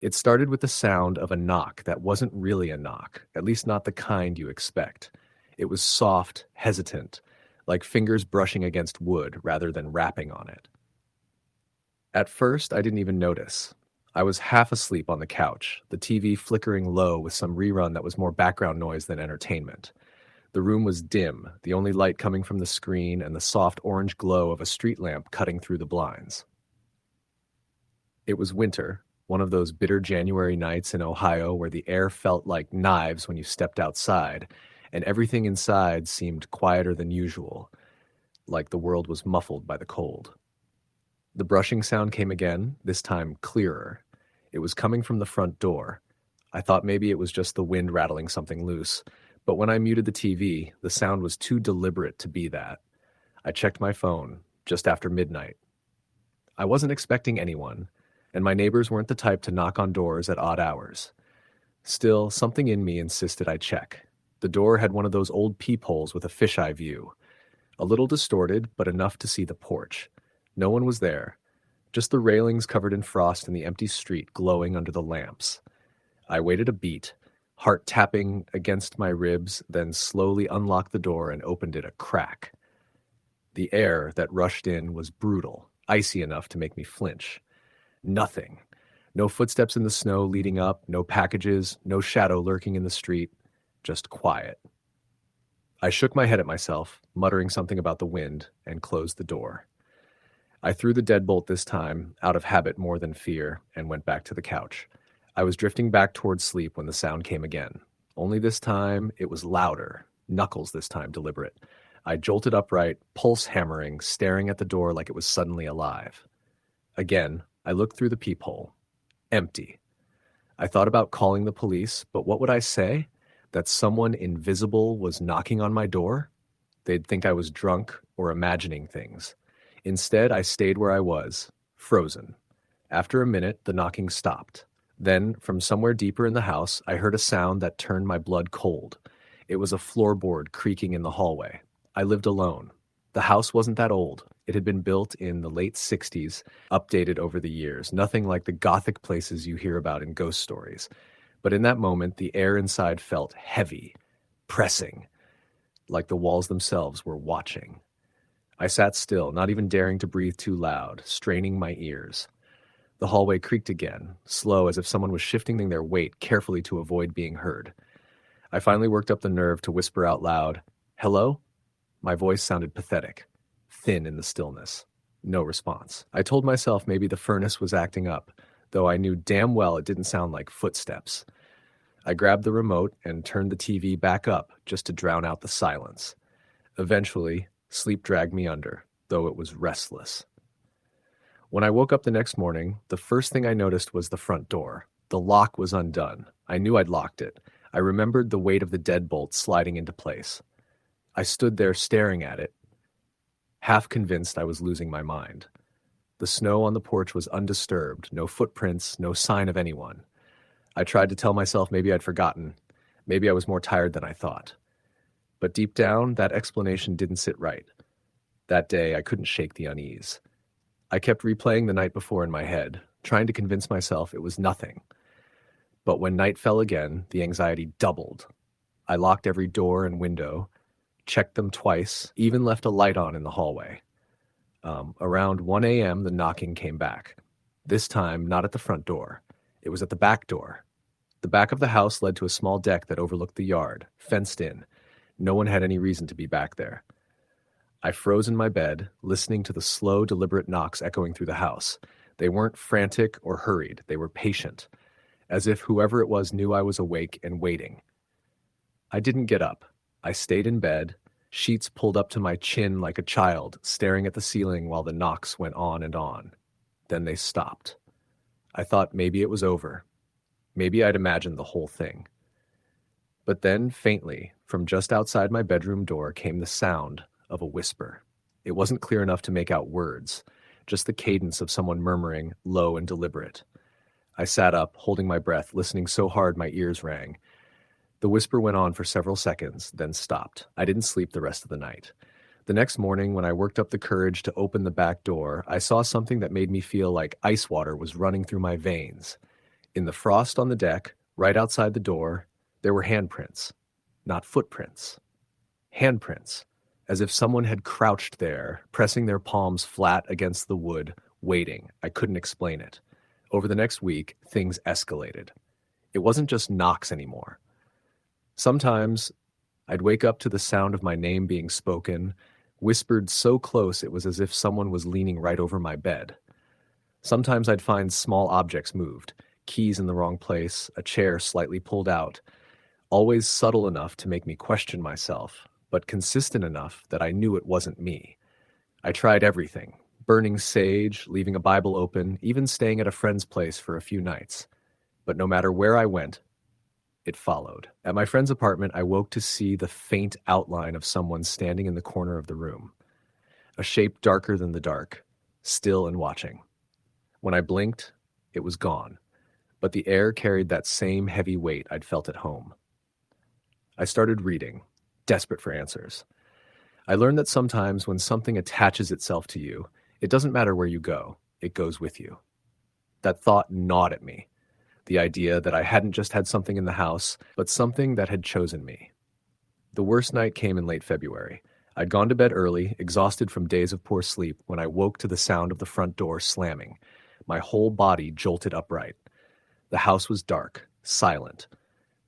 It started with the sound of a knock that wasn't really a knock, at least not the kind you expect. It was soft, hesitant, like fingers brushing against wood rather than rapping on it. At first, I didn't even notice. I was half asleep on the couch, the TV flickering low with some rerun that was more background noise than entertainment. The room was dim, the only light coming from the screen and the soft orange glow of a street lamp cutting through the blinds. It was winter, one of those bitter January nights in Ohio where the air felt like knives when you stepped outside, and everything inside seemed quieter than usual, like the world was muffled by the cold. The brushing sound came again, this time clearer. It was coming from the front door. I thought maybe it was just the wind rattling something loose, but when I muted the TV, the sound was too deliberate to be that. I checked my phone, just after midnight. I wasn't expecting anyone, and my neighbors weren't the type to knock on doors at odd hours. Still, something in me insisted I check. The door had one of those old peepholes with a fisheye view. A little distorted, but enough to see the porch. No one was there, just the railings covered in frost and the empty street glowing under the lamps. I waited a beat, heart tapping against my ribs, then slowly unlocked the door and opened it a crack. The air that rushed in was brutal, icy enough to make me flinch. Nothing. No footsteps in the snow leading up, no packages, no shadow lurking in the street, just quiet. I shook my head at myself, muttering something about the wind, and closed the door. I threw the deadbolt this time, out of habit more than fear, and went back to the couch. I was drifting back towards sleep when the sound came again. Only this time, it was louder, knuckles this time deliberate. I jolted upright, pulse hammering, staring at the door like it was suddenly alive. Again, I looked through the peephole. Empty. I thought about calling the police, but what would I say? That someone invisible was knocking on my door? They'd think I was drunk or imagining things. Instead, I stayed where I was, frozen. After a minute, the knocking stopped. Then, from somewhere deeper in the house, I heard a sound that turned my blood cold. It was a floorboard creaking in the hallway. I lived alone. The house wasn't that old. It had been built in the late 60s, updated over the years, nothing like the gothic places you hear about in ghost stories. But in that moment, the air inside felt heavy, pressing, like the walls themselves were watching. I sat still, not even daring to breathe too loud, straining my ears. The hallway creaked again, slow as if someone was shifting their weight carefully to avoid being heard. I finally worked up the nerve to whisper out loud, "Hello?" My voice sounded pathetic, thin in the stillness. No response. I told myself maybe the furnace was acting up, though I knew damn well it didn't sound like footsteps. I grabbed the remote and turned the TV back up just to drown out the silence. Eventually, sleep dragged me under, though it was restless. When I woke up the next morning, the first thing I noticed was the front door. The lock was undone. I knew I'd locked it. I remembered the weight of the deadbolt sliding into place. I stood there staring at it, half convinced I was losing my mind. The snow on the porch was undisturbed, no footprints, no sign of anyone. I tried to tell myself maybe I'd forgotten. Maybe I was more tired than I thought. But deep down, that explanation didn't sit right. That day, I couldn't shake the unease. I kept replaying the night before in my head, trying to convince myself it was nothing. But when night fell again, the anxiety doubled. I locked every door and window, checked them twice, even left a light on in the hallway. Around 1 a.m., the knocking came back. This time, not at the front door. It was at the back door. The back of the house led to a small deck that overlooked the yard, fenced in. No one had any reason to be back there. I froze in my bed, listening to the slow, deliberate knocks echoing through the house. They weren't frantic or hurried. They were patient, as if whoever it was knew I was awake and waiting. I didn't get up. I stayed in bed, sheets pulled up to my chin like a child, staring at the ceiling while the knocks went on and on. Then they stopped. I thought maybe it was over. Maybe I'd imagined the whole thing. But then, faintly, from just outside my bedroom door came the sound of a whisper. It wasn't clear enough to make out words, just the cadence of someone murmuring, low and deliberate. I sat up, holding my breath, listening so hard my ears rang. The whisper went on for several seconds, then stopped. I didn't sleep the rest of the night. The next morning, when I worked up the courage to open the back door, I saw something that made me feel like ice water was running through my veins. In the frost on the deck, right outside the door, there were handprints. Not footprints. Handprints. As if someone had crouched there, pressing their palms flat against the wood, waiting. I couldn't explain it. Over the next week, things escalated. It wasn't just knocks anymore. Sometimes I'd wake up to the sound of my name being spoken, whispered so close it was as if someone was leaning right over my bed. Sometimes I'd find small objects moved, keys in the wrong place, a chair slightly pulled out, always subtle enough to make me question myself, but consistent enough that I knew it wasn't me. I tried everything, burning sage, leaving a Bible open, even staying at a friend's place for a few nights. But no matter where I went, it followed. At my friend's apartment, I woke to see the faint outline of someone standing in the corner of the room. A shape darker than the dark, still and watching. When I blinked, it was gone, but the air carried that same heavy weight I'd felt at home. I started reading, desperate for answers. I learned that sometimes when something attaches itself to you, it doesn't matter where you go, it goes with you. That thought gnawed at me. The idea that I hadn't just had something in the house, but something that had chosen me. The worst night came in late February. I'd gone to bed early, exhausted from days of poor sleep, when I woke to the sound of the front door slamming. My whole body jolted upright. The house was dark, silent.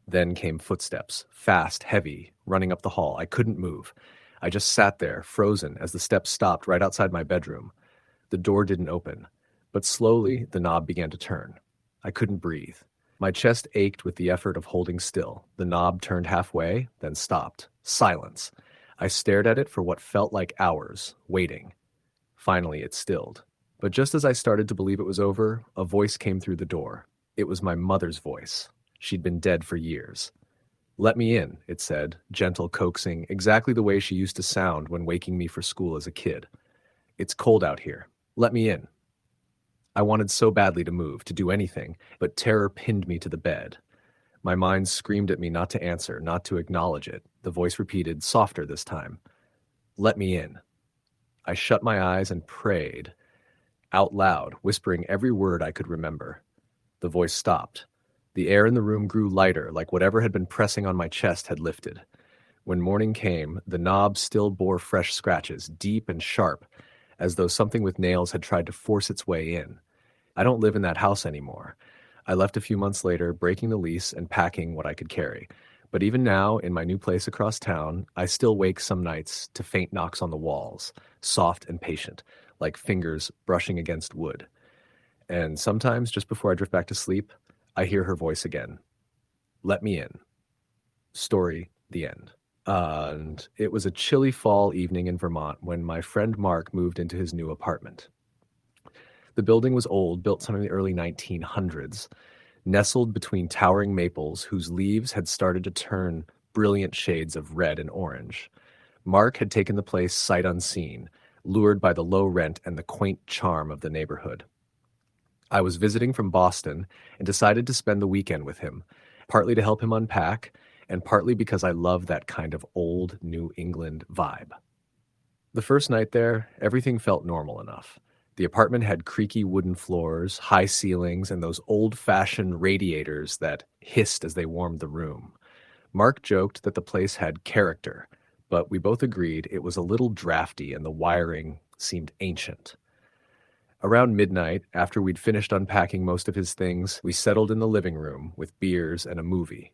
Then came footsteps, fast, heavy, running up the hall. I couldn't move. I just sat there, frozen, as the steps stopped right outside my bedroom. The door didn't open, but slowly the knob began to turn. I couldn't breathe. My chest ached with the effort of holding still. The knob turned halfway, then stopped. Silence. I stared at it for what felt like hours, waiting. Finally, it stilled. But just as I started to believe it was over, a voice came through the door. It was my mother's voice. She'd been dead for years. "Let me in," it said, gentle, coaxing, exactly the way she used to sound when waking me for school as a kid. "It's cold out here. Let me in." I wanted so badly to move, to do anything, but terror pinned me to the bed. My mind screamed at me not to answer, not to acknowledge it. The voice repeated, softer this time. "Let me in." I shut my eyes and prayed, out loud, whispering every word I could remember. The voice stopped. The air in the room grew lighter, like whatever had been pressing on my chest had lifted. When morning came, the knob still bore fresh scratches, deep and sharp, as though something with nails had tried to force its way in. I don't live in that house anymore. I left a few months later, breaking the lease and packing what I could carry. But even now, in my new place across town, I still wake some nights to faint knocks on the walls, soft and patient, like fingers brushing against wood. And sometimes, just before I drift back to sleep, I hear her voice again. "Let me in." Story, the end. And it was a chilly fall evening in Vermont when my friend Mark moved into his new apartment. The building was old, built some in the early 1900s, nestled between towering maples whose leaves had started to turn brilliant shades of red and orange. Mark had taken the place sight unseen, lured by the low rent and the quaint charm of the neighborhood. I was visiting from Boston and decided to spend the weekend with him, partly to help him unpack, and partly because I love that kind of old New England vibe. The first night there, everything felt normal enough. The apartment had creaky wooden floors, high ceilings, and those old-fashioned radiators that hissed as they warmed the room. Mark joked that the place had character, but we both agreed it was a little drafty and the wiring seemed ancient. Around midnight, after we'd finished unpacking most of his things, we settled in the living room with beers and a movie.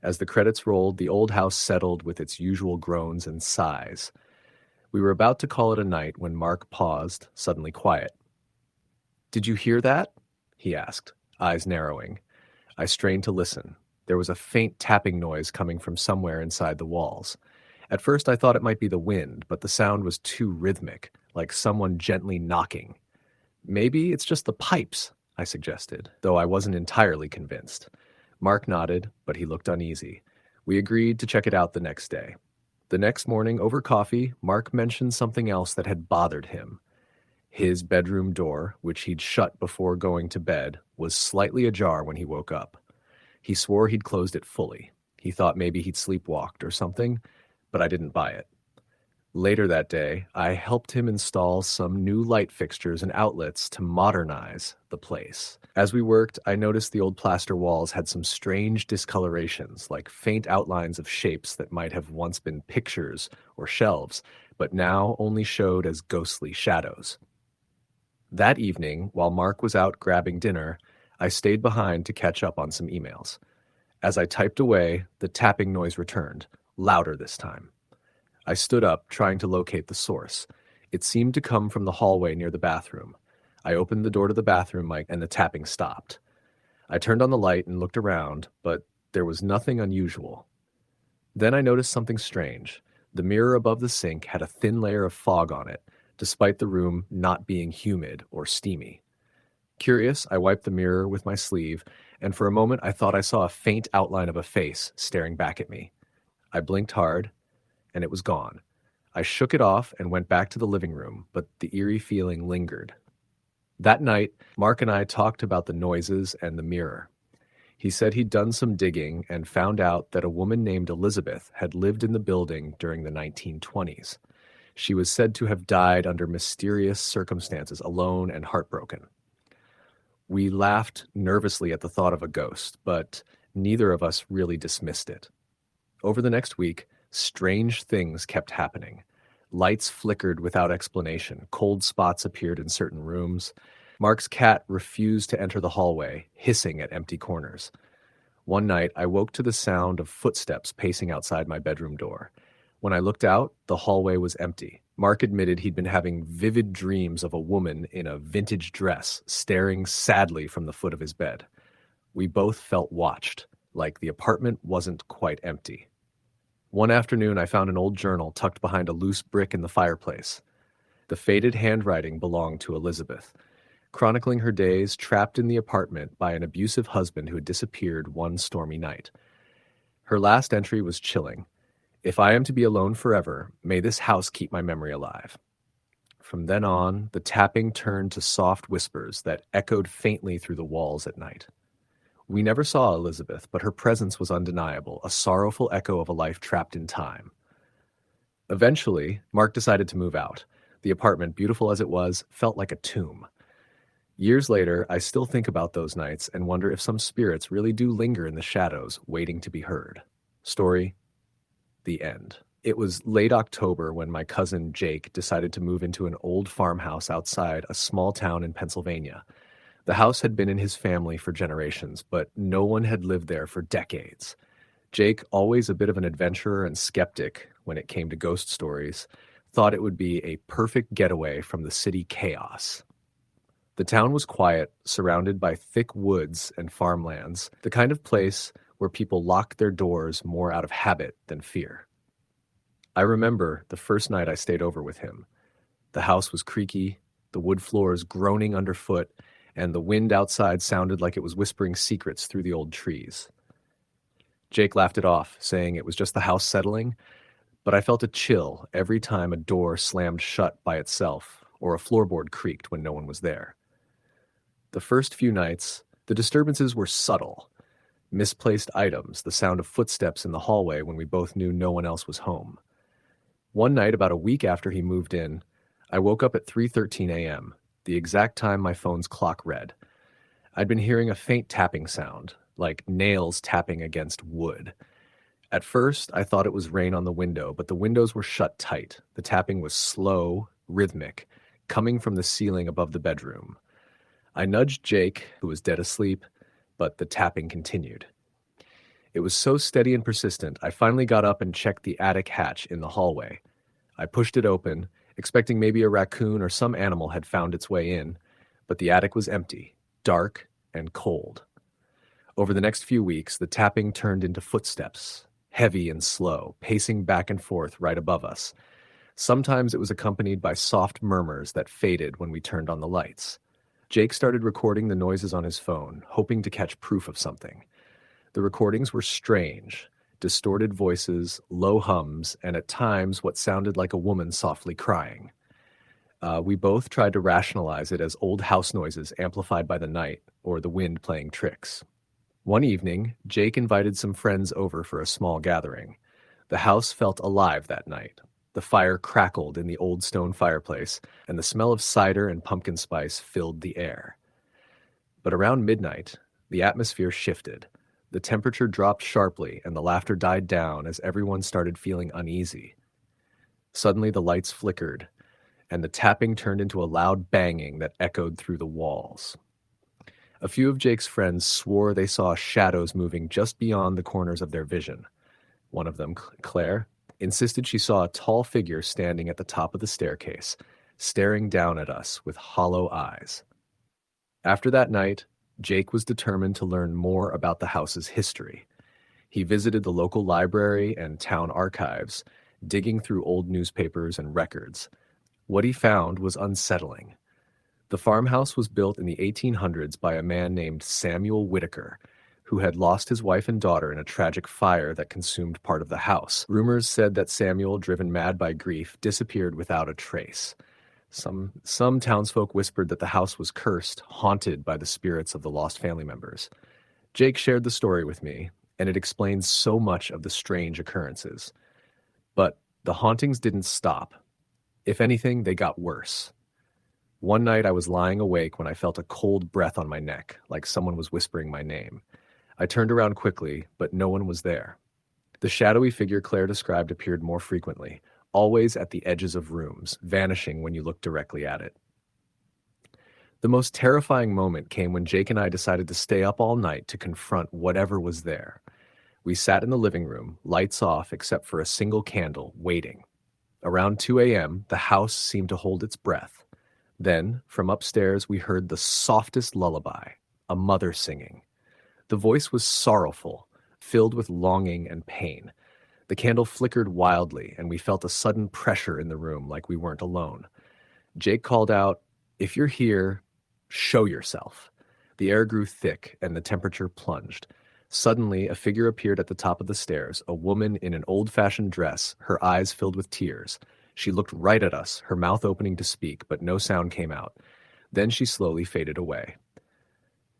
As the credits rolled, the old house settled with its usual groans and sighs. We were about to call it a night when Mark paused, suddenly quiet. "Did you hear that?" he asked, eyes narrowing. I strained to listen. There was a faint tapping noise coming from somewhere inside the walls. At first I thought it might be the wind, but the sound was too rhythmic, like someone gently knocking. "Maybe it's just the pipes," I suggested, though I wasn't entirely convinced. Mark nodded, but he looked uneasy. We agreed to check it out the next day. The next morning, over coffee, Mark mentioned something else that had bothered him. His bedroom door, which he'd shut before going to bed, was slightly ajar when he woke up. He swore he'd closed it fully. He thought maybe he'd sleepwalked or something, but I didn't buy it. Later that day, I helped him install some new light fixtures and outlets to modernize the place. As we worked, I noticed the old plaster walls had some strange discolorations, like faint outlines of shapes that might have once been pictures or shelves, but now only showed as ghostly shadows. That evening, while Mark was out grabbing dinner, I stayed behind to catch up on some emails. As I typed away, the tapping noise returned, louder this time. I stood up, trying to locate the source. It seemed to come from the hallway near the bathroom. I opened the door to the bathroom mic and the tapping stopped. I turned on the light and looked around, but there was nothing unusual. Then I noticed something strange. The mirror above the sink had a thin layer of fog on it, despite the room not being humid or steamy. Curious, I wiped the mirror with my sleeve, and for a moment I thought I saw a faint outline of a face staring back at me. I blinked hard, and it was gone. I shook it off and went back to the living room, but the eerie feeling lingered. That night, Mark and I talked about the noises and the mirror. He said he'd done some digging and found out that a woman named Elizabeth had lived in the building during the 1920s. She was said to have died under mysterious circumstances, alone and heartbroken. We laughed nervously at the thought of a ghost, but neither of us really dismissed it. Over the next week, strange things kept happening. Lights flickered without explanation. Cold spots appeared in certain rooms. Mark's cat refused to enter the hallway, hissing at empty corners. One night, I woke to the sound of footsteps pacing outside my bedroom door. When I looked out, the hallway was empty. Mark admitted he'd been having vivid dreams of a woman in a vintage dress, staring sadly from the foot of his bed. We both felt watched, like the apartment wasn't quite empty. One afternoon, I found an old journal tucked behind a loose brick in the fireplace. The faded handwriting belonged to Elizabeth, chronicling her days trapped in the apartment by an abusive husband who had disappeared one stormy night. Her last entry was chilling. "If I am to be alone forever, may this house keep my memory alive." From then on, the tapping turned to soft whispers that echoed faintly through the walls at night. We never saw Elizabeth, but her presence was undeniable, a sorrowful echo of a life trapped in time. Eventually, Mark decided to move out. The apartment, beautiful as it was, felt like a tomb. Years later, I still think about those nights and wonder if some spirits really do linger in the shadows, waiting to be heard. Story: the end. It was late October when my cousin Jake decided to move into an old farmhouse outside a small town in Pennsylvania. The house had been in his family for generations, but no one had lived there for decades. Jake, always a bit of an adventurer and skeptic when it came to ghost stories, thought it would be a perfect getaway from the city chaos. The town was quiet, surrounded by thick woods and farmlands, the kind of place where people locked their doors more out of habit than fear. I remember the first night I stayed over with him. The house was creaky, the wood floors groaning underfoot, and the wind outside sounded like it was whispering secrets through the old trees. Jake laughed it off, saying it was just the house settling, but I felt a chill every time a door slammed shut by itself or a floorboard creaked when no one was there. The first few nights, the disturbances were subtle. Misplaced items, the sound of footsteps in the hallway when we both knew no one else was home. One night, about a week after he moved in, I woke up at 3:13 a.m., the exact time my phone's clock read. I'd been hearing a faint tapping sound, like nails tapping against wood. At first, I thought it was rain on the window, but the windows were shut tight. The tapping was slow, rhythmic, coming from the ceiling above the bedroom. I nudged Jake, who was dead asleep, but the tapping continued. It was so steady and persistent, I finally got up and checked the attic hatch in the hallway. I pushed it open, expecting maybe a raccoon or some animal had found its way in, but the attic was empty, dark, and cold. Over the next few weeks, the tapping turned into footsteps, heavy and slow, pacing back and forth right above us. Sometimes it was accompanied by soft murmurs that faded when we turned on the lights. Jake started recording the noises on his phone, hoping to catch proof of something. The recordings were strange, distorted voices, low hums, and at times what sounded like a woman softly crying. We both tried to rationalize it as old house noises amplified by the night or the wind playing tricks. One evening, Jake invited some friends over for a small gathering. The house felt alive that night. The fire crackled in the old stone fireplace, and the smell of cider and pumpkin spice filled the air. But around midnight, the atmosphere shifted. The temperature dropped sharply, and the laughter died down as everyone started feeling uneasy. Suddenly, the lights flickered, and the tapping turned into a loud banging that echoed through the walls. A few of Jake's friends swore they saw shadows moving just beyond the corners of their vision. One of them, Claire, insisted she saw a tall figure standing at the top of the staircase, staring down at us with hollow eyes. After that night, Jake was determined to learn more about the house's history. He visited the local library and town archives, digging through old newspapers and records. What he found was unsettling. The farmhouse was built in the 1800s by a man named Samuel Whitaker, who had lost his wife and daughter in a tragic fire that consumed part of the house. Rumors said that Samuel, driven mad by grief, disappeared without a trace. Some townsfolk whispered that the house was cursed, haunted by the spirits of the lost family members. Jake shared the story with me, and it explains so much of the strange occurrences. But the hauntings didn't stop. If anything, they got worse. One night I was lying awake when I felt a cold breath on my neck, like someone was whispering my name. I turned around quickly, but no one was there. The shadowy figure Claire described appeared more frequently, always at the edges of rooms, vanishing when you looked directly at it. The most terrifying moment came when Jake and I decided to stay up all night to confront whatever was there. We sat in the living room, lights off except for a single candle, waiting. Around 2 a.m., the house seemed to hold its breath. Then, from upstairs, we heard the softest lullaby, a mother singing. The voice was sorrowful, filled with longing and pain. The candle flickered wildly, and we felt a sudden pressure in the room like we weren't alone. Jake called out, "If you're here, show yourself." The air grew thick, and the temperature plunged. Suddenly, a figure appeared at the top of the stairs, a woman in an old-fashioned dress, her eyes filled with tears. She looked right at us, her mouth opening to speak, but no sound came out. Then she slowly faded away.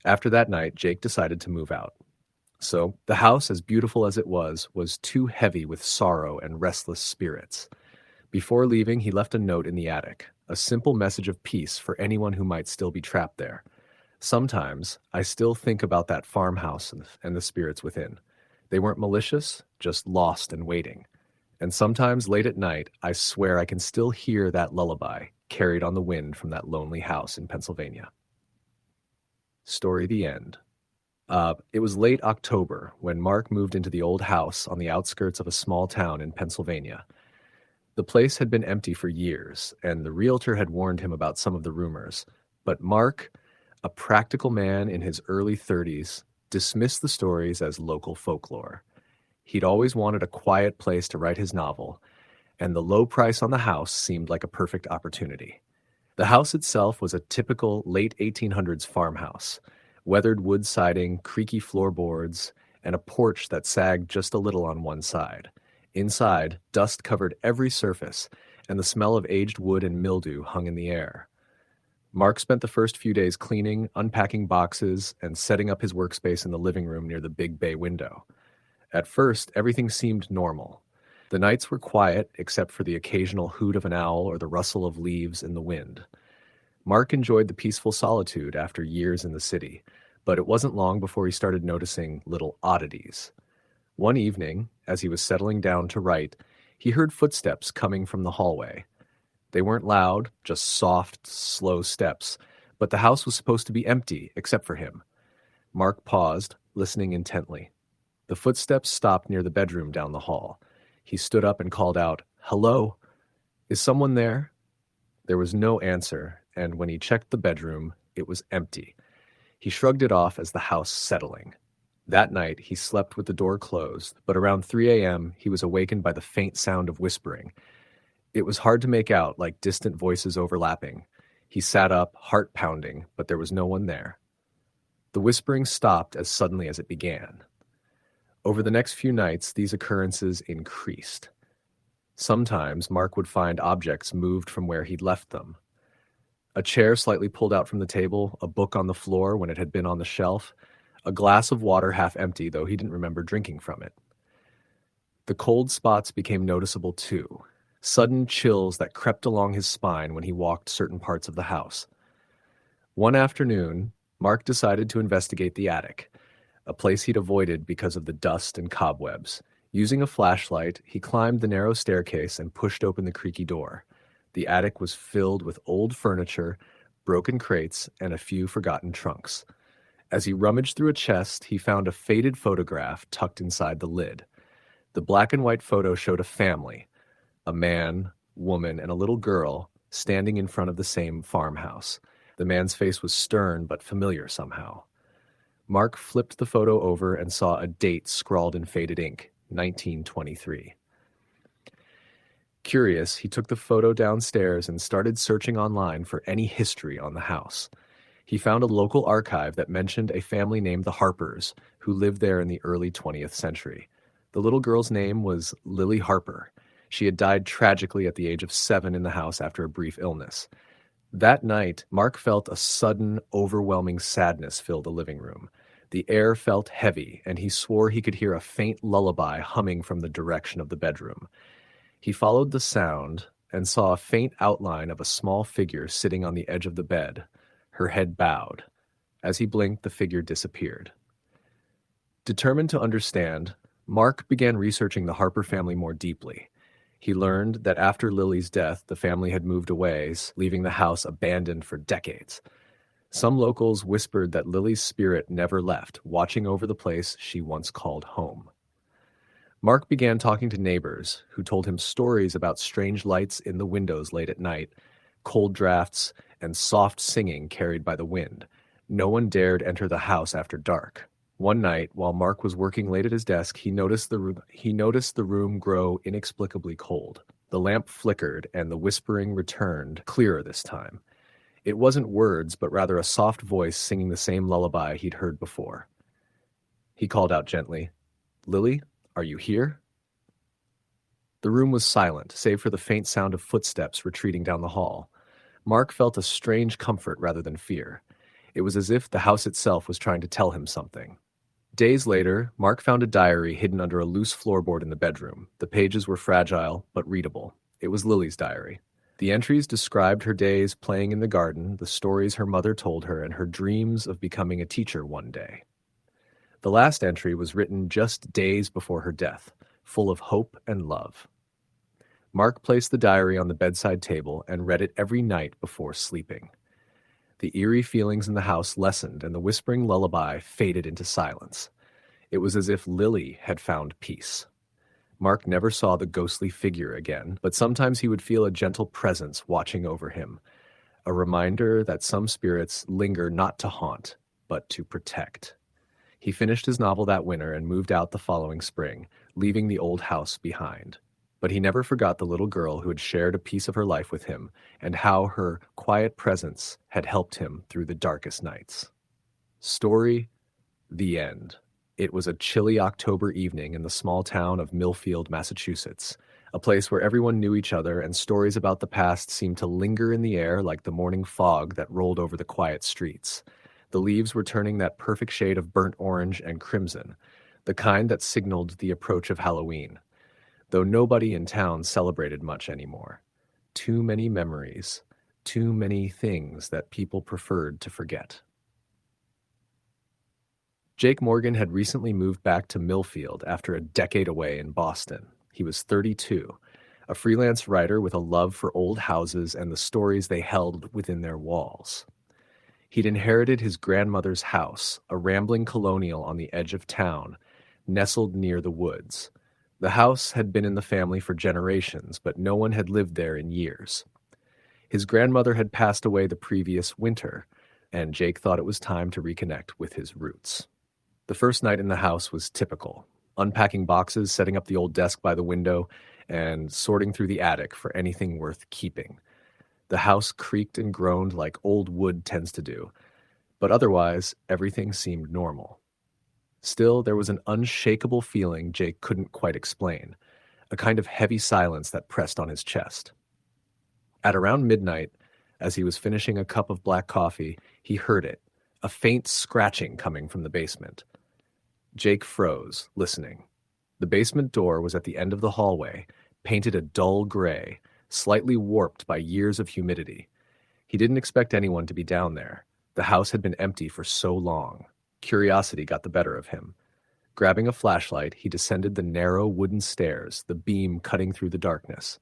After that night, Jake decided to move out. So, the house, as beautiful as it was too heavy with sorrow and restless spirits. Before leaving, he left a note in the attic, a simple message of peace for anyone who might still be trapped there. Sometimes, I still think about that farmhouse and the spirits within. They weren't malicious, just lost and waiting. And sometimes, late at night, I swear I can still hear that lullaby carried on the wind from that lonely house in Pennsylvania. Story the end. It was late October when Mark moved into the old house on the outskirts of a small town in Pennsylvania. The place had been empty for years, and the realtor had warned him about some of the rumors. But Mark, a practical man in his early 30s, dismissed the stories as local folklore. He'd always wanted a quiet place to write his novel, and the low price on the house seemed like a perfect opportunity. The house itself was a typical late 1800s farmhouse. Weathered wood siding, creaky floorboards, and a porch that sagged just a little on one side. Inside, dust covered every surface, and the smell of aged wood and mildew hung in the air. Mark spent the first few days cleaning, unpacking boxes, and setting up his workspace in the living room near the big bay window. At first, everything seemed normal. The nights were quiet, except for the occasional hoot of an owl or the rustle of leaves in the wind. Mark enjoyed the peaceful solitude after years in the city, but it wasn't long before he started noticing little oddities. One evening, as he was settling down to write, he heard footsteps coming from the hallway. They weren't loud, just soft, slow steps, but the house was supposed to be empty except for him. Mark paused, listening intently. The footsteps stopped near the bedroom down the hall. He stood up and called out, "Hello? Is someone there?" There was no answer, and when he checked the bedroom, it was empty. He shrugged it off as the house settling. That night, he slept with the door closed, but around 3 a.m., he was awakened by the faint sound of whispering. It was hard to make out, like distant voices overlapping. He sat up, heart pounding, but there was no one there. The whispering stopped as suddenly as it began. Over the next few nights, these occurrences increased. Sometimes Mark would find objects moved from where he'd left them. A chair slightly pulled out from the table, a book on the floor when it had been on the shelf, a glass of water half empty, though he didn't remember drinking from it. The cold spots became noticeable too. sudden chills that crept along his spine when he walked certain parts of the house. One afternoon, Mark decided to investigate the attic, a place he'd avoided because of the dust and cobwebs. Using a flashlight, he climbed the narrow staircase and pushed open the creaky door. The attic was filled with old furniture, broken crates, and a few forgotten trunks. As he rummaged through a chest, he found a faded photograph tucked inside the lid. The black and white photo showed a family, a man, woman, and a little girl standing in front of the same farmhouse. The man's face was stern but familiar somehow. Mark flipped the photo over and saw a date scrawled in faded ink, 1923. Curious, he took the photo downstairs and started searching online for any history on the house. He found a local archive that mentioned a family named the Harpers, who lived there in the early 20th century. The little girl's name was Lily Harper. She had died tragically at the age of 7 in the house after a brief illness. That night, Mark felt a sudden, overwhelming sadness fill the living room. The air felt heavy, and he swore he could hear a faint lullaby humming from the direction of the bedroom. He followed the sound and saw a faint outline of a small figure sitting on the edge of the bed, her head bowed. As he blinked, the figure disappeared. Determined to understand, Mark began researching the Harper family more deeply. He learned that after Lily's death, the family had moved away, leaving the house abandoned for decades. Some locals whispered that Lily's spirit never left, watching over the place she once called home. Mark began talking to neighbors, who told him stories about strange lights in the windows late at night, cold drafts, and soft singing carried by the wind. No one dared enter the house after dark. One night, while Mark was working late at his desk, he noticed the room grow inexplicably cold. The lamp flickered, and the whispering returned, clearer this time. It wasn't words, but rather a soft voice singing the same lullaby he'd heard before. He called out gently, "Lily, are you here?" The room was silent, save for the faint sound of footsteps retreating down the hall. Mark felt a strange comfort rather than fear. It was as if the house itself was trying to tell him something. Days later, Mark found a diary hidden under a loose floorboard in the bedroom. The pages were fragile, but readable. It was Lily's diary. The entries described her days playing in the garden, the stories her mother told her, and her dreams of becoming a teacher one day. The last entry was written just days before her death, full of hope and love. Mark placed the diary on the bedside table and read it every night before sleeping. The eerie feelings in the house lessened, and the whispering lullaby faded into silence. It was as if Lily had found peace. Mark never saw the ghostly figure again, but sometimes he would feel a gentle presence watching over him, a reminder that some spirits linger not to haunt, but to protect. He finished his novel that winter and moved out the following spring, leaving the old house behind. But he never forgot the little girl who had shared a piece of her life with him, and how her quiet presence had helped him through the darkest nights. Story: the end. It was a chilly October evening in the small town of Millfield, Massachusetts, a place where everyone knew each other and stories about the past seemed to linger in the air like the morning fog that rolled over the quiet streets. The leaves were turning that perfect shade of burnt orange and crimson, the kind that signaled the approach of Halloween, though nobody in town celebrated much anymore. Too many memories, too many things that people preferred to forget. Jake Morgan had recently moved back to Millfield after a decade away in Boston. He was 32, a freelance writer with a love for old houses and the stories they held within their walls. He'd inherited his grandmother's house, a rambling colonial on the edge of town, nestled near the woods. The house had been in the family for generations, but no one had lived there in years. His grandmother had passed away the previous winter, and Jake thought it was time to reconnect with his roots. The first night in the house was typical, unpacking boxes, setting up the old desk by the window, and sorting through the attic for anything worth keeping. The house creaked and groaned like old wood tends to do, but otherwise, everything seemed normal. Still, there was an unshakable feeling Jake couldn't quite explain, a kind of heavy silence that pressed on his chest. At around midnight, as he was finishing a cup of black coffee, he heard it, a faint scratching coming from the basement. Jake froze, listening. The basement door was at the end of the hallway, painted a dull gray, slightly warped by years of humidity. He didn't expect anyone to be down there. The house had been empty for so long. Curiosity got the better of him. Grabbing a flashlight, he descended the narrow wooden stairs, the beam cutting through the darkness.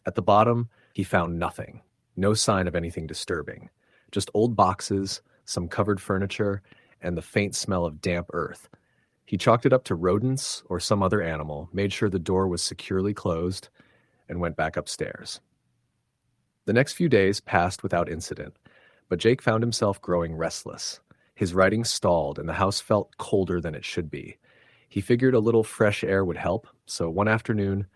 At the bottom, he found nothing. No sign of anything disturbing. Just old boxes, some covered furniture, and the faint smell of damp earth. He chalked it up to rodents or some other animal, made sure the door was securely closed, and went back upstairs. The next few days passed without incident, but Jake found himself growing restless. His writing stalled, and the house felt colder than it should be. He figured a little fresh air would help, so one afternoon,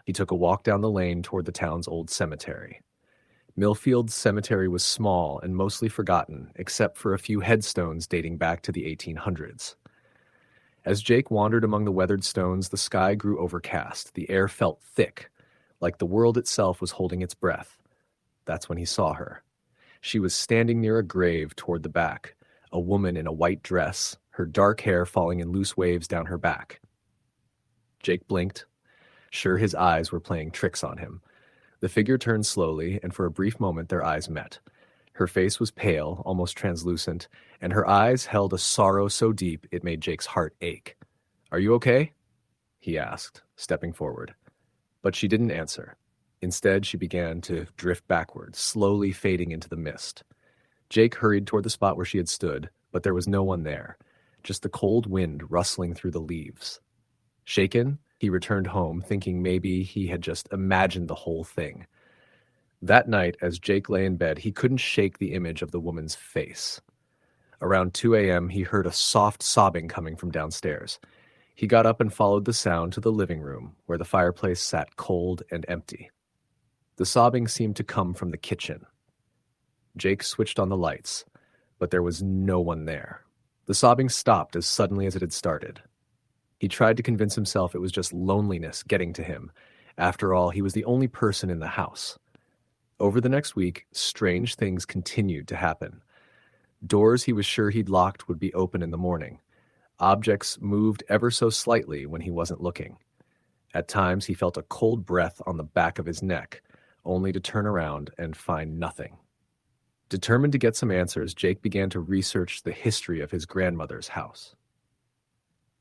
he took a walk down the lane toward the town's old cemetery. Millfield's cemetery was small and mostly forgotten, except for a few headstones dating back to the 1800s. As Jake wandered among the weathered stones, the sky grew overcast. The air felt thick, like the world itself was holding its breath. That's when he saw her. She was standing near a grave toward the back, a woman in a white dress, her dark hair falling in loose waves down her back. Jake blinked. Sure, his eyes were playing tricks on him. The figure turned slowly, and for a brief moment their eyes met. Her face was pale, almost translucent, and her eyes held a sorrow so deep it made Jake's heart ache. "Are you okay?" he asked, stepping forward. But she didn't answer. Instead, she began to drift backward, slowly fading into the mist. Jake hurried toward the spot where she had stood, but there was no one there, just the cold wind rustling through the leaves. Shaken, he returned home, thinking maybe he had just imagined the whole thing. That night, as Jake lay in bed, he couldn't shake the image of the woman's face. Around 2 a.m., he heard a soft sobbing coming from downstairs. He got up and followed the sound to the living room, where the fireplace sat cold and empty. The sobbing seemed to come from the kitchen. Jake switched on the lights, but there was no one there. The sobbing stopped as suddenly as it had started. He tried to convince himself it was just loneliness getting to him. After all, he was the only person in the house. Over the next week, strange things continued to happen. Doors he was sure he'd locked would be open in the morning. Objects moved ever so slightly when he wasn't looking. At times, he felt a cold breath on the back of his neck, only to turn around and find nothing. Determined to get some answers, Jake began to research the history of his grandmother's house.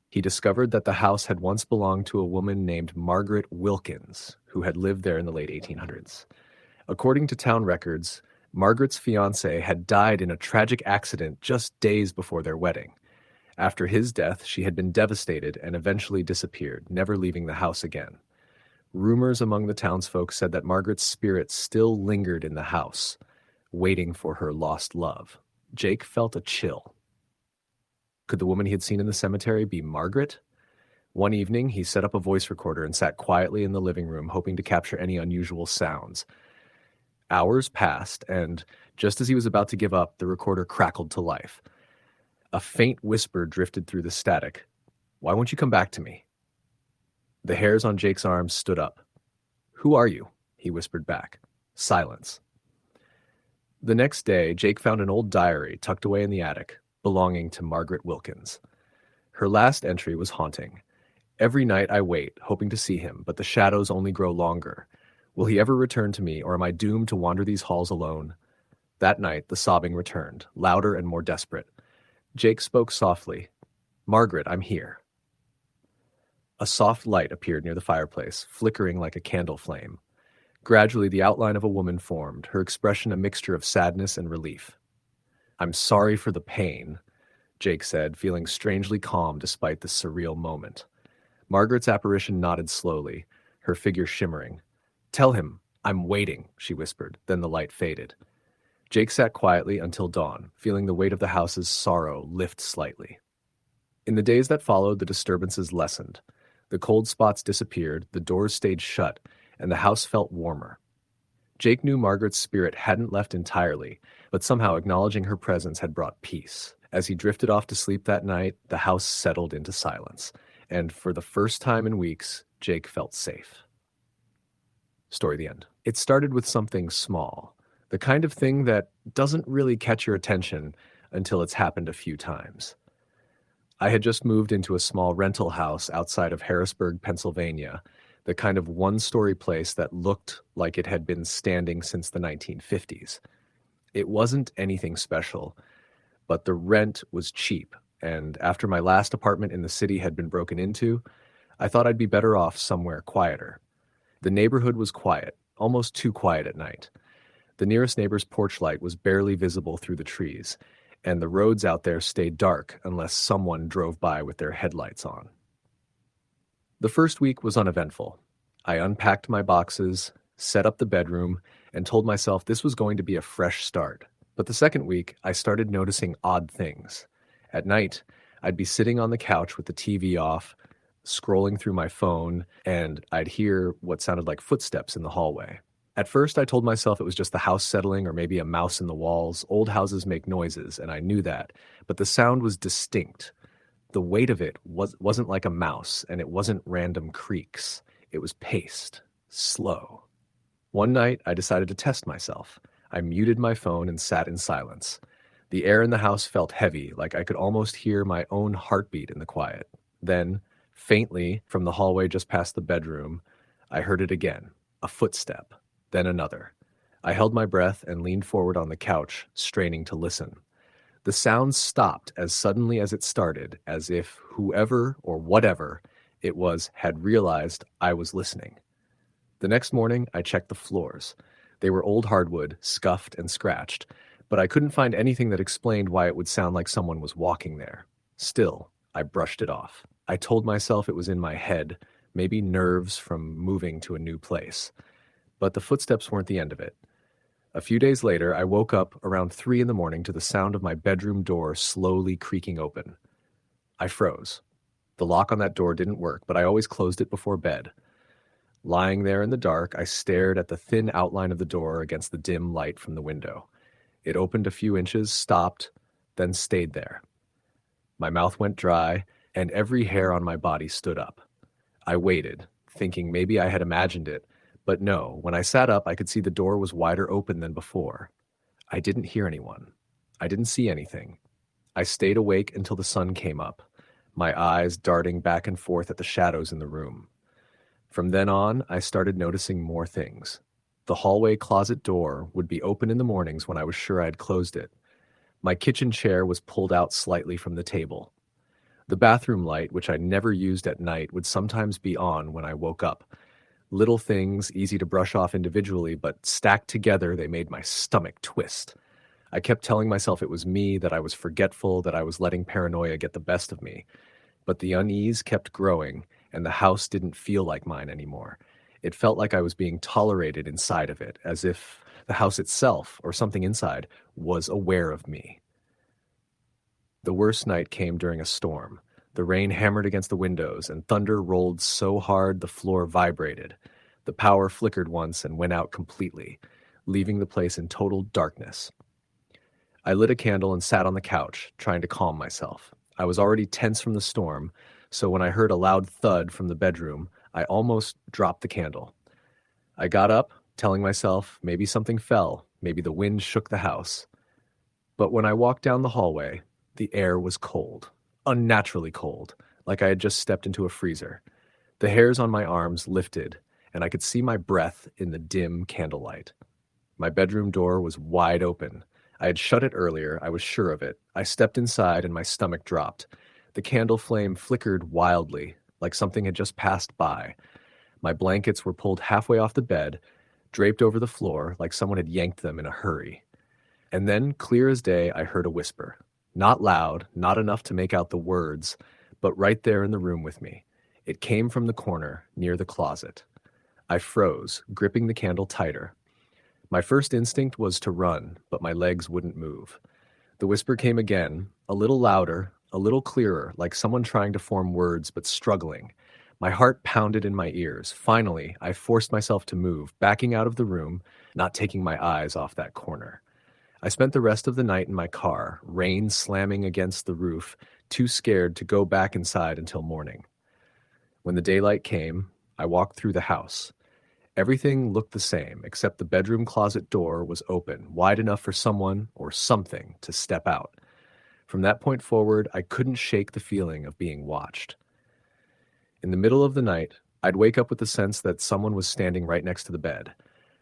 He discovered that the house had once belonged to a woman named Margaret Wilkins, who had lived there in the late 1800s. According to town records, Margaret's fiancé had died in a tragic accident just days before their wedding. After his death, she had been devastated and eventually disappeared, never leaving the house again. Rumors among the townsfolk said that Margaret's spirit still lingered in the house, waiting for her lost love. Jake felt a chill. Could the woman he had seen in the cemetery be Margaret? One evening, he set up a voice recorder and sat quietly in the living room, hoping to capture any unusual sounds. Hours passed, and just as he was about to give up, the recorder crackled to life. A faint whisper drifted through the static. "Why won't you come back to me?" The hairs on Jake's arms stood up. "Who are you?" he whispered back. Silence. The next day, Jake found an old diary tucked away in the attic, belonging to Margaret Wilkins. Her last entry was haunting. "Every night I wait, hoping to see him, but the shadows only grow longer. Will he ever return to me, or am I doomed to wander these halls alone?" That night, the sobbing returned, louder and more desperate. Jake spoke softly. "Margaret, I'm here." A soft light appeared near the fireplace, flickering like a candle flame. Gradually, the outline of a woman formed, her expression a mixture of sadness and relief. "I'm sorry for the pain," Jake said, feeling strangely calm despite the surreal moment. Margaret's apparition nodded slowly, her figure shimmering. "Tell him, I'm waiting," she whispered. Then the light faded. Jake sat quietly until dawn, feeling the weight of the house's sorrow lift slightly. In the days that followed, the disturbances lessened. The cold spots disappeared, the doors stayed shut, and the house felt warmer. Jake knew Margaret's spirit hadn't left entirely, but somehow acknowledging her presence had brought peace. As he drifted off to sleep that night, the house settled into silence, and for the first time in weeks, Jake felt safe. Story the end. It started with something small, the kind of thing that doesn't really catch your attention until it's happened a few times. I had just moved into a small rental house outside of Harrisburg, Pennsylvania. the kind of one-story place that looked like it had been standing since the 1950s. It wasn't anything special, but the rent was cheap, and after my last apartment in the city had been broken into, I thought I'd be better off somewhere quieter. The neighborhood was quiet, almost too quiet at night. The nearest neighbor's porch light was barely visible through the trees, and the roads out there stayed dark unless someone drove by with their headlights on. The first week was uneventful. I unpacked my boxes, set up the bedroom, and told myself this was going to be a fresh start. But the second week, I started noticing odd things. At night, I'd be sitting on the couch with the TV off, scrolling through my phone, and I'd hear what sounded like footsteps in the hallway. At first, I told myself it was just the house settling or maybe a mouse in the walls. Old houses make noises, and I knew that. But the sound was distinct. The weight of it wasn't like a mouse, and it wasn't random creaks. It was paced, slow. One night, I decided to test myself. I muted my phone and sat in silence. The air in the house felt heavy, like I could almost hear my own heartbeat in the quiet. Then, faintly, from the hallway just past the bedroom, I heard it again, a footstep, then another. I held my breath and leaned forward on the couch, straining to listen. The sound stopped as suddenly as it started, as if whoever or whatever it was had realized I was listening. The next morning, I checked the floors. They were old hardwood, scuffed and scratched, but I couldn't find anything that explained why it would sound like someone was walking there. Still, I brushed it off. I told myself it was in my head, maybe nerves from moving to a new place. But the footsteps weren't the end of it. A few days later, I woke up around 3 a.m. to the sound of my bedroom door slowly creaking open. I froze. The lock on that door didn't work, but I always closed it before bed. Lying there in the dark, I stared at the thin outline of the door against the dim light from the window. It opened a few inches, stopped, then stayed there. My mouth went dry, and every hair on my body stood up. I waited, thinking maybe I had imagined it, but no, when I sat up, I could see the door was wider open than before. I didn't hear anyone. I didn't see anything. I stayed awake until the sun came up, my eyes darting back and forth at the shadows in the room. From then on, I started noticing more things. The hallway closet door would be open in the mornings when I was sure I had closed it. My kitchen chair was pulled out slightly from the table. The bathroom light, which I never used at night, would sometimes be on when I woke up. Little things, easy to brush off individually, but stacked together, they made my stomach twist. I kept telling myself it was me, that I was forgetful, that I was letting paranoia get the best of me. But the unease kept growing, and the house didn't feel like mine anymore. It felt like I was being tolerated inside of it, as if the house itself, or something inside, was aware of me. The worst night came during a storm. The rain hammered against the windows, and thunder rolled so hard the floor vibrated. The power flickered once and went out completely, leaving the place in total darkness. I lit a candle and sat on the couch, trying to calm myself. I was already tense from the storm, so when I heard a loud thud from the bedroom, I almost dropped the candle. I got up, telling myself maybe something fell, maybe the wind shook the house. But when I walked down the hallway, the air was cold. Unnaturally cold, like I had just stepped into a freezer. The hairs on my arms lifted, and I could see my breath in the dim candlelight. My bedroom door was wide open. I had shut it earlier, I was sure of it. I stepped inside and my stomach dropped. The candle flame flickered wildly, like something had just passed by. My blankets were pulled halfway off the bed, draped over the floor like someone had yanked them in a hurry. And then, clear as day, I heard a whisper. Not loud, not enough to make out the words, but right there in the room with me. It came from the corner, near the closet. I froze, gripping the candle tighter. My first instinct was to run, but my legs wouldn't move. The whisper came again, a little louder, a little clearer, like someone trying to form words but struggling. My heart pounded in my ears. Finally, I forced myself to move, backing out of the room, not taking my eyes off that corner. I spent the rest of the night in my car, rain slamming against the roof, too scared to go back inside until morning. When the daylight came, I walked through the house. Everything looked the same, except the bedroom closet door was open, wide enough for someone or something to step out. From that point forward, I couldn't shake the feeling of being watched. In the middle of the night, I'd wake up with the sense that someone was standing right next to the bed.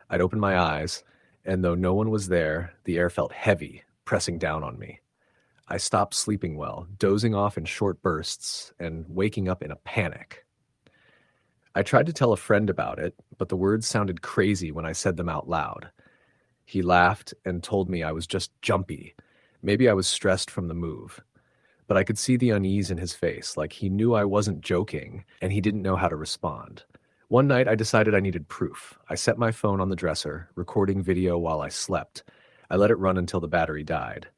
I'd open my eyes, and though no one was there, the air felt heavy, pressing down on me. I stopped sleeping well, dozing off in short bursts, and waking up in a panic. I tried to tell a friend about it, but the words sounded crazy when I said them out loud. He laughed and told me I was just jumpy. Maybe I was stressed from the move. But I could see the unease in his face, like he knew I wasn't joking and he didn't know how to respond. One night I decided I needed proof. I set my phone on the dresser, recording video while I slept. I let it run until the battery died.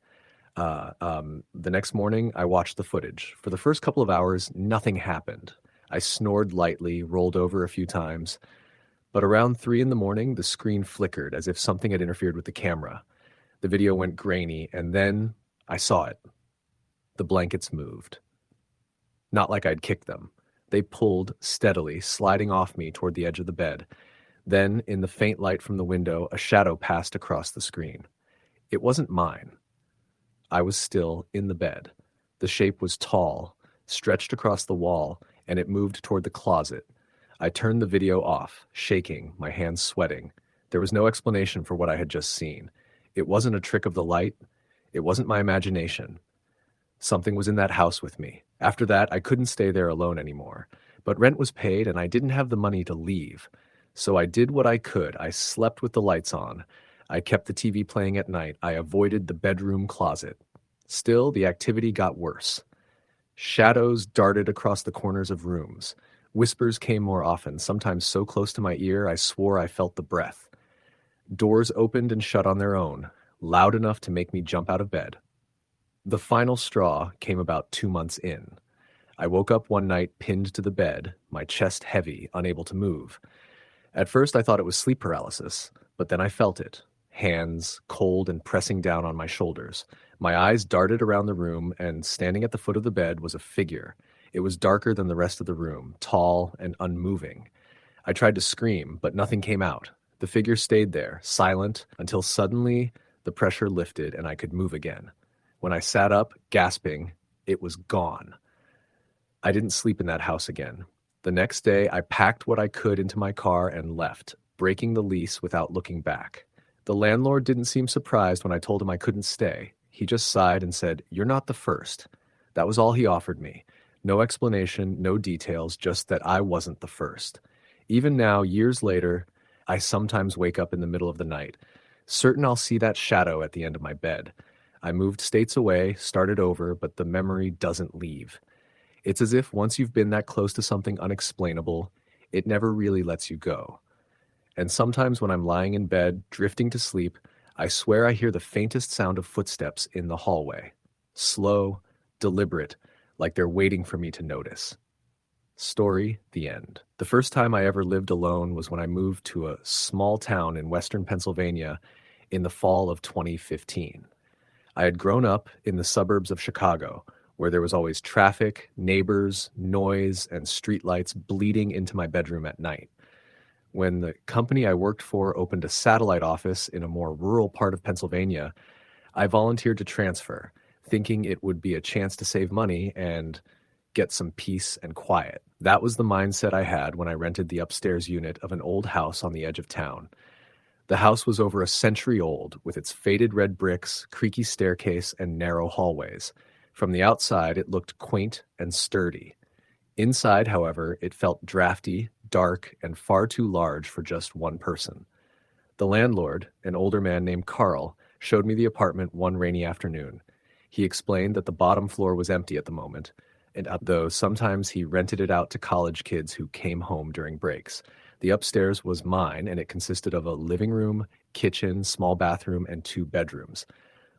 The next morning, I watched the footage. For the first couple of hours, nothing happened. I snored lightly, rolled over a few times. But around 3 in the morning, the screen flickered as if something had interfered with the camera. The video went grainy, and then I saw it. The blankets moved. Not like I'd kicked them. They pulled steadily, sliding off me toward the edge of the bed. Then, in the faint light from the window, a shadow passed across the screen. It wasn't mine. I was still in the bed. The shape was tall, stretched across the wall, and it moved toward the closet. I turned the video off, shaking, my hands sweating. There was no explanation for what I had just seen. It wasn't a trick of the light. It wasn't my imagination. Something was in that house with me. After that, I couldn't stay there alone anymore. But rent was paid, and I didn't have the money to leave. So I did what I could. I slept with the lights on. I kept the TV playing at night. I avoided the bedroom closet. Still, the activity got worse. Shadows darted across the corners of rooms. Whispers came more often, sometimes so close to my ear I swore I felt the breath. Doors opened and shut on their own, loud enough to make me jump out of bed. The final straw came about 2 months in. I woke up one night pinned to the bed, my chest heavy, unable to move. At first I thought it was sleep paralysis, but then I felt it. Hands, cold and pressing down on my shoulders. My eyes darted around the room, and standing at the foot of the bed was a figure. It was darker than the rest of the room, tall and unmoving. I tried to scream, but nothing came out. The figure stayed there, silent, until suddenly the pressure lifted and I could move again. When I sat up, gasping, it was gone. I didn't sleep in that house again. The next day, I packed what I could into my car and left, breaking the lease without looking back. The landlord didn't seem surprised when I told him I couldn't stay. He just sighed and said, "You're not the first." That was all he offered me. No explanation, no details, just that I wasn't the first. Even now, years later, I sometimes wake up in the middle of the night, certain I'll see that shadow at the end of my bed. I moved states away, started over, but the memory doesn't leave. It's as if once you've been that close to something unexplainable, it never really lets you go. And sometimes when I'm lying in bed, drifting to sleep, I swear I hear the faintest sound of footsteps in the hallway. Slow, deliberate, like they're waiting for me to notice. Story, the end. The first time I ever lived alone was when I moved to a small town in western Pennsylvania in the fall of 2015. I had grown up in the suburbs of Chicago, where there was always traffic, neighbors, noise, and streetlights bleeding into my bedroom at night. When the company I worked for opened a satellite office in a more rural part of Pennsylvania, I volunteered to transfer, thinking it would be a chance to save money and get some peace and quiet. That was the mindset I had when I rented the upstairs unit of an old house on the edge of town. The house was over a century old, with its faded red bricks, creaky staircase, and narrow hallways. From the outside, it looked quaint and sturdy. Inside, however, it felt drafty, dark, and far too large for just one person. The landlord, an older man named Carl, showed me the apartment one rainy afternoon. He explained that the bottom floor was empty at the moment, and though sometimes he rented it out to college kids who came home during breaks. The upstairs was mine, and it consisted of a living room, kitchen, small bathroom, and 2 bedrooms.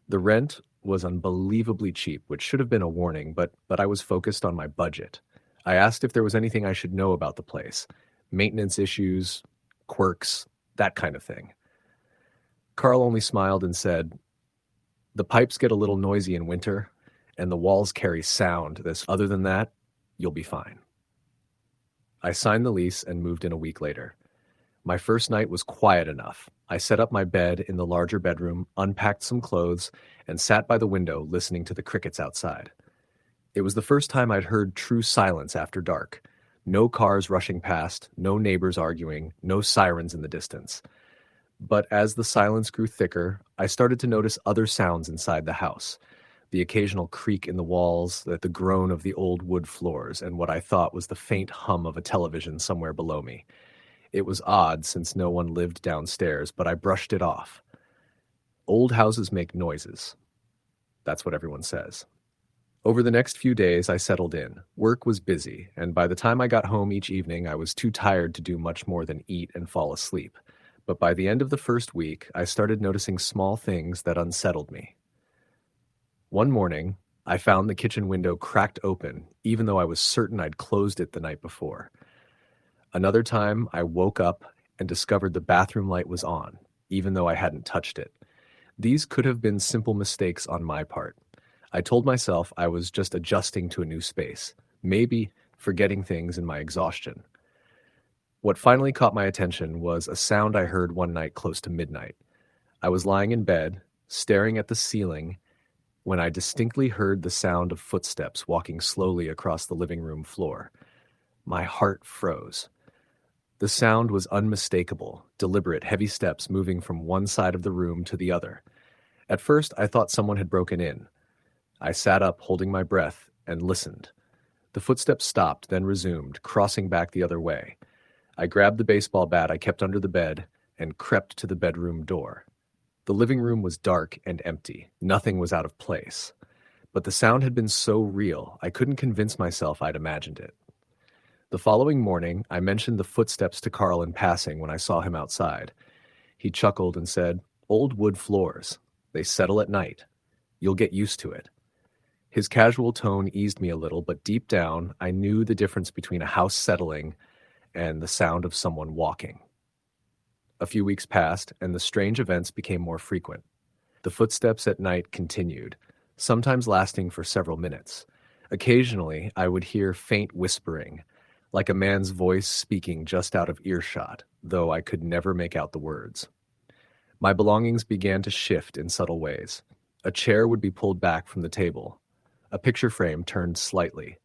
The rent was unbelievably cheap, which should have been a warning, but I was focused on my budget. I asked if there was anything I should know about the place. Maintenance issues, quirks, that kind of thing. Carl only smiled and said, "The pipes get a little noisy in winter, and the walls carry sound. Other than that, you'll be fine." I signed the lease and moved in a week later. My first night was quiet enough. I set up my bed in the larger bedroom, unpacked some clothes, and sat by the window listening to the crickets outside. It was the first time I'd heard true silence after dark. No cars rushing past, no neighbors arguing, no sirens in the distance. But as the silence grew thicker, I started to notice other sounds inside the house. The occasional creak in the walls, the groan of the old wood floors, and what I thought was the faint hum of a television somewhere below me. It was odd since no one lived downstairs, but I brushed it off. Old houses make noises. That's what everyone says. Over the next few days, I settled in. Work was busy, and by the time I got home each evening, I was too tired to do much more than eat and fall asleep. But by the end of the first week, I started noticing small things that unsettled me. One morning, I found the kitchen window cracked open, even though I was certain I'd closed it the night before. Another time, I woke up and discovered the bathroom light was on, even though I hadn't touched it. These could have been simple mistakes on my part. I told myself I was just adjusting to a new space, maybe forgetting things in my exhaustion. What finally caught my attention was a sound I heard one night close to midnight. I was lying in bed, staring at the ceiling, when I distinctly heard the sound of footsteps walking slowly across the living room floor. My heart froze. The sound was unmistakable, deliberate, heavy steps moving from one side of the room to the other. At first, I thought someone had broken in. I sat up, holding my breath, and listened. The footsteps stopped, then resumed, crossing back the other way. I grabbed the baseball bat I kept under the bed and crept to the bedroom door. The living room was dark and empty. Nothing was out of place. But the sound had been so real, I couldn't convince myself I'd imagined it. The following morning, I mentioned the footsteps to Carl in passing when I saw him outside. He chuckled and said, "Old wood floors. They settle at night. You'll get used to it." His casual tone eased me a little, but deep down, I knew the difference between a house settling and the sound of someone walking. A few weeks passed, and the strange events became more frequent. The footsteps at night continued, sometimes lasting for several minutes. Occasionally, I would hear faint whispering, like a man's voice speaking just out of earshot, though I could never make out the words. My belongings began to shift in subtle ways. A chair would be pulled back from the table. A picture frame turned slightly.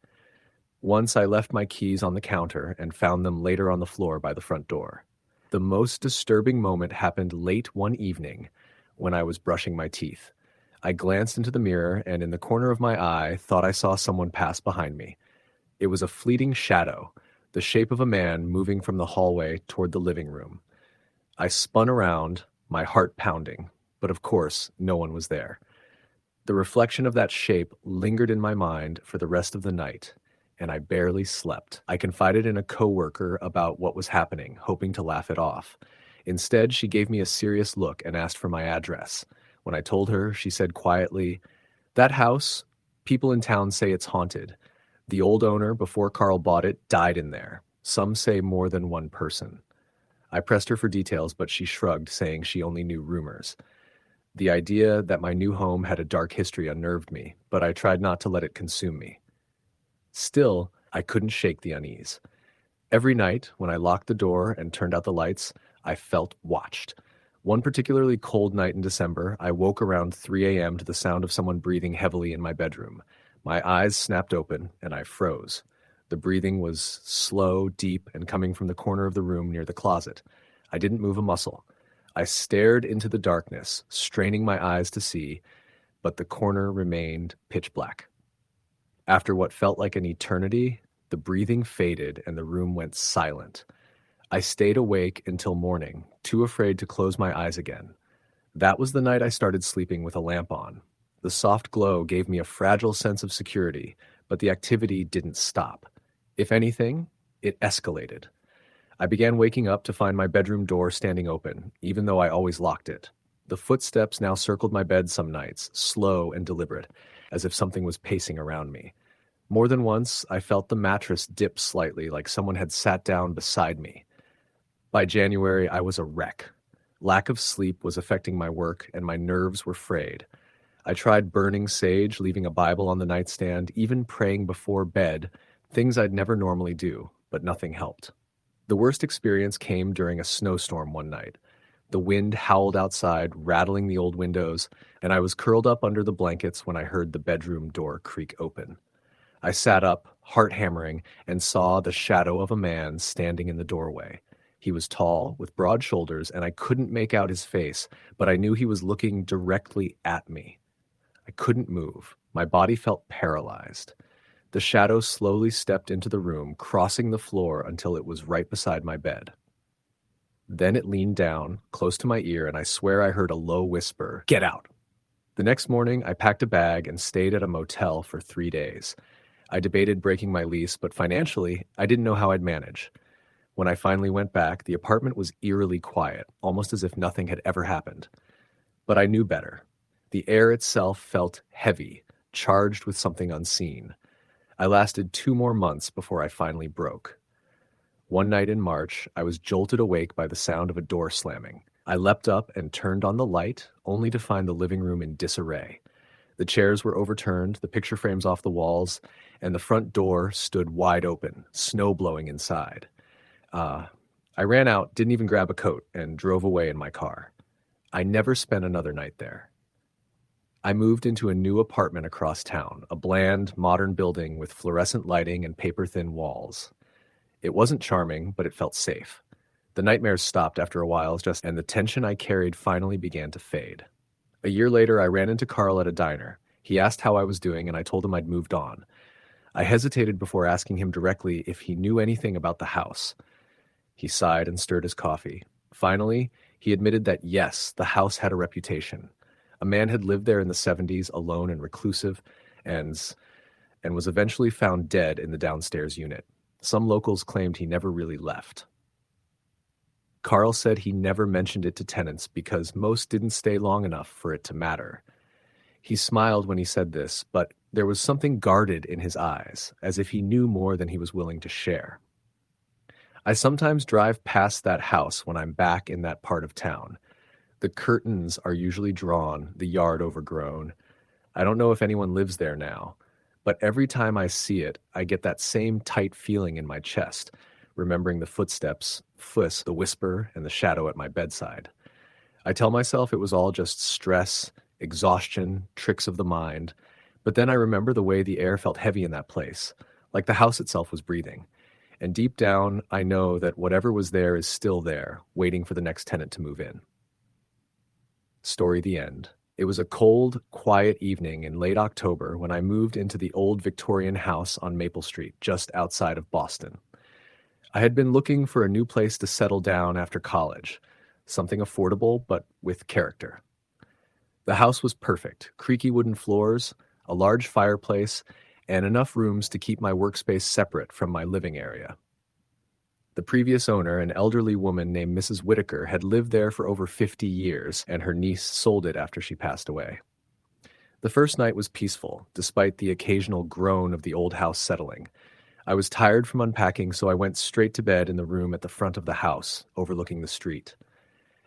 Once I left my keys on the counter and found them later on the floor by the front door. The most disturbing moment happened late one evening when I was brushing my teeth. I glanced into the mirror and in the corner of my eye thought I saw someone pass behind me. It was a fleeting shadow, the shape of a man moving from the hallway toward the living room. I spun around, my heart pounding, but of course, no one was there. The reflection of that shape lingered in my mind for the rest of the night, and I barely slept. I confided in a coworker about what was happening, hoping to laugh it off. Instead, she gave me a serious look and asked for my address. When I told her, she said quietly, "That house, people in town say it's haunted. The old owner, before Carl bought it, died in there. Some say more than one person." I pressed her for details, but she shrugged, saying she only knew rumors. The idea that my new home had a dark history unnerved me, but I tried not to let it consume me. Still, I couldn't shake the unease. Every night, when I locked the door and turned out the lights, I felt watched. One particularly cold night in December, I woke around 3 a.m. to the sound of someone breathing heavily in my bedroom. My eyes snapped open, and I froze. The breathing was slow, deep, and coming from the corner of the room near the closet. I didn't move a muscle. I stared into the darkness, straining my eyes to see, but the corner remained pitch black. After what felt like an eternity, the breathing faded and the room went silent. I stayed awake until morning, too afraid to close my eyes again. That was the night I started sleeping with a lamp on. The soft glow gave me a fragile sense of security, but the activity didn't stop. If anything, it escalated. I began waking up to find my bedroom door standing open, even though I always locked it. The footsteps now circled my bed some nights, slow and deliberate, as if something was pacing around me. More than once, I felt the mattress dip slightly, like someone had sat down beside me. By January, I was a wreck. Lack of sleep was affecting my work, and my nerves were frayed. I tried burning sage, leaving a Bible on the nightstand, even praying before bed, things I'd never normally do, but nothing helped. The worst experience came during a snowstorm one night. The wind howled outside, rattling the old windows, and I was curled up under the blankets when I heard the bedroom door creak open. I sat up, heart hammering, and saw the shadow of a man standing in the doorway. He was tall, with broad shoulders, and I couldn't make out his face, but I knew he was looking directly at me. I couldn't move. My body felt paralyzed. The shadow slowly stepped into the room, crossing the floor until it was right beside my bed. Then it leaned down, close to my ear, and I swear I heard a low whisper, "Get out!" The next morning, I packed a bag and stayed at a motel for 3 days. I debated breaking my lease, but financially, I didn't know how I'd manage. When I finally went back, the apartment was eerily quiet, almost as if nothing had ever happened. But I knew better. The air itself felt heavy, charged with something unseen. I lasted 2 more months before I finally broke. One night in March, I was jolted awake by the sound of a door slamming. I leapt up and turned on the light, only to find the living room in disarray. The chairs were overturned, the picture frames off the walls, and the front door stood wide open, snow blowing inside. I ran out, didn't even grab a coat, and drove away in my car. I never spent another night there. I moved into a new apartment across town, a bland, modern building with fluorescent lighting and paper-thin walls. It wasn't charming, but it felt safe. The nightmares stopped after a while, and the tension I carried finally began to fade. A year later, I ran into Carl at a diner. He asked how I was doing, and I told him I'd moved on. I hesitated before asking him directly if he knew anything about the house. He sighed and stirred his coffee. Finally, he admitted that yes, the house had a reputation. A man had lived there in the 70s, alone and reclusive, and was eventually found dead in the downstairs unit. Some locals claimed he never really left. Carl said he never mentioned it to tenants because most didn't stay long enough for it to matter. He smiled when he said this, but there was something guarded in his eyes, as if he knew more than he was willing to share. I sometimes drive past that house when I'm back in that part of town. The curtains are usually drawn, the yard overgrown. I don't know if anyone lives there now, but every time I see it, I get that same tight feeling in my chest, remembering the footsteps, the whisper, and the shadow at my bedside. I tell myself it was all just stress, exhaustion, tricks of the mind, but then I remember the way the air felt heavy in that place, like the house itself was breathing. And deep down, I know that whatever was there is still there, waiting for the next tenant to move in. Story the end. It was a cold, quiet evening in late October when I moved into the old Victorian house on Maple Street, just outside of Boston. I had been looking for a new place to settle down after college, something affordable but with character. The house was perfect, creaky wooden floors, a large fireplace, and enough rooms to keep my workspace separate from my living area. The previous owner, an elderly woman named Mrs. Whitaker, had lived there for over 50 years, and her niece sold it after she passed away. The first night was peaceful, despite the occasional groan of the old house settling. I was tired from unpacking, so I went straight to bed in the room at the front of the house, overlooking the street.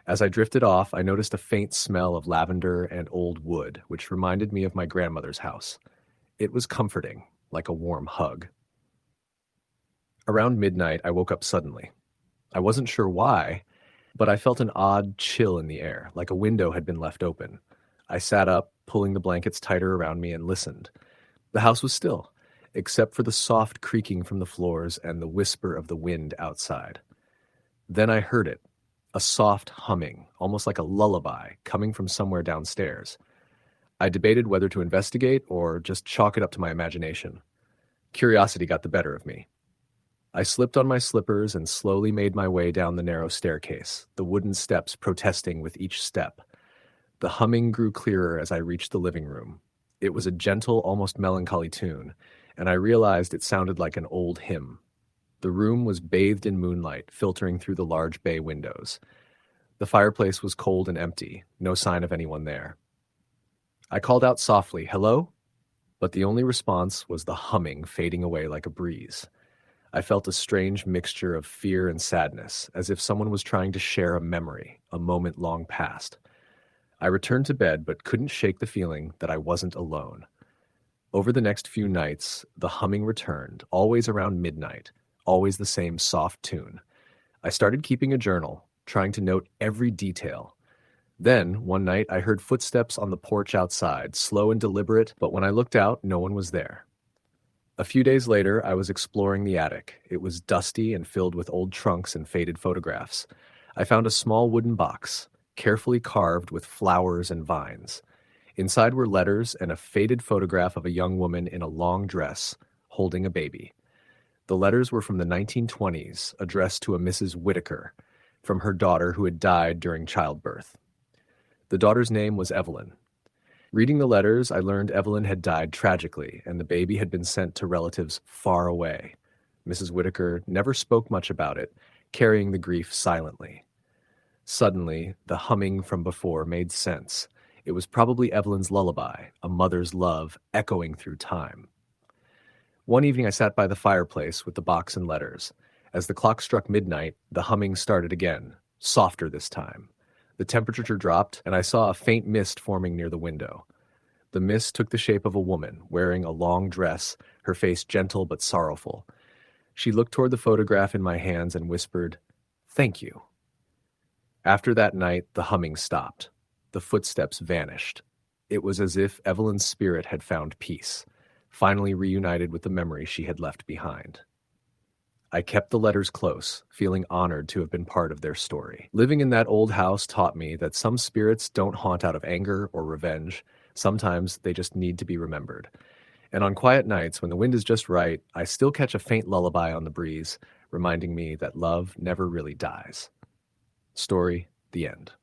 As I drifted off, I noticed a faint smell of lavender and old wood, which reminded me of my grandmother's house. It was comforting, like a warm hug. Around midnight, I woke up suddenly. I wasn't sure why, but I felt an odd chill in the air, like a window had been left open. I sat up, pulling the blankets tighter around me, and listened. The house was still, except for the soft creaking from the floors and the whisper of the wind outside. Then I heard it, a soft humming, almost like a lullaby, coming from somewhere downstairs. I debated whether to investigate or just chalk it up to my imagination. Curiosity got the better of me. I slipped on my slippers and slowly made my way down the narrow staircase, the wooden steps protesting with each step. The humming grew clearer as I reached the living room. It was a gentle, almost melancholy tune, and I realized it sounded like an old hymn. The room was bathed in moonlight, filtering through the large bay windows. The fireplace was cold and empty, no sign of anyone there. I called out softly, "Hello?" But the only response was the humming fading away like a breeze. I felt a strange mixture of fear and sadness, as if someone was trying to share a memory, a moment long past. I returned to bed, but couldn't shake the feeling that I wasn't alone. Over the next few nights, the humming returned, always around midnight, always the same soft tune. I started keeping a journal, trying to note every detail. Then, one night, I heard footsteps on the porch outside, slow and deliberate, but when I looked out, no one was there. A few days later, I was exploring the attic. It was dusty and filled with old trunks and faded photographs. I found a small wooden box, carefully carved with flowers and vines. Inside were letters and a faded photograph of a young woman in a long dress, holding a baby. The letters were from the 1920s, addressed to a Mrs. Whitaker, from her daughter who had died during childbirth. The daughter's name was Evelyn. Reading the letters, I learned Evelyn had died tragically, and the baby had been sent to relatives far away. Mrs. Whitaker never spoke much about it, carrying the grief silently. Suddenly, the humming from before made sense. It was probably Evelyn's lullaby, a mother's love echoing through time. One evening I sat by the fireplace with the box and letters. As the clock struck midnight, the humming started again, softer this time. The temperature dropped, and I saw a faint mist forming near the window. The mist took the shape of a woman, wearing a long dress, her face gentle but sorrowful. She looked toward the photograph in my hands and whispered, "Thank you." After that night, the humming stopped. The footsteps vanished. It was as if Evelyn's spirit had found peace, finally reunited with the memory she had left behind. I kept the letters close, feeling honored to have been part of their story. Living in that old house taught me that some spirits don't haunt out of anger or revenge. Sometimes they just need to be remembered. And on quiet nights, when the wind is just right, I still catch a faint lullaby on the breeze, reminding me that love never really dies. Story, the end.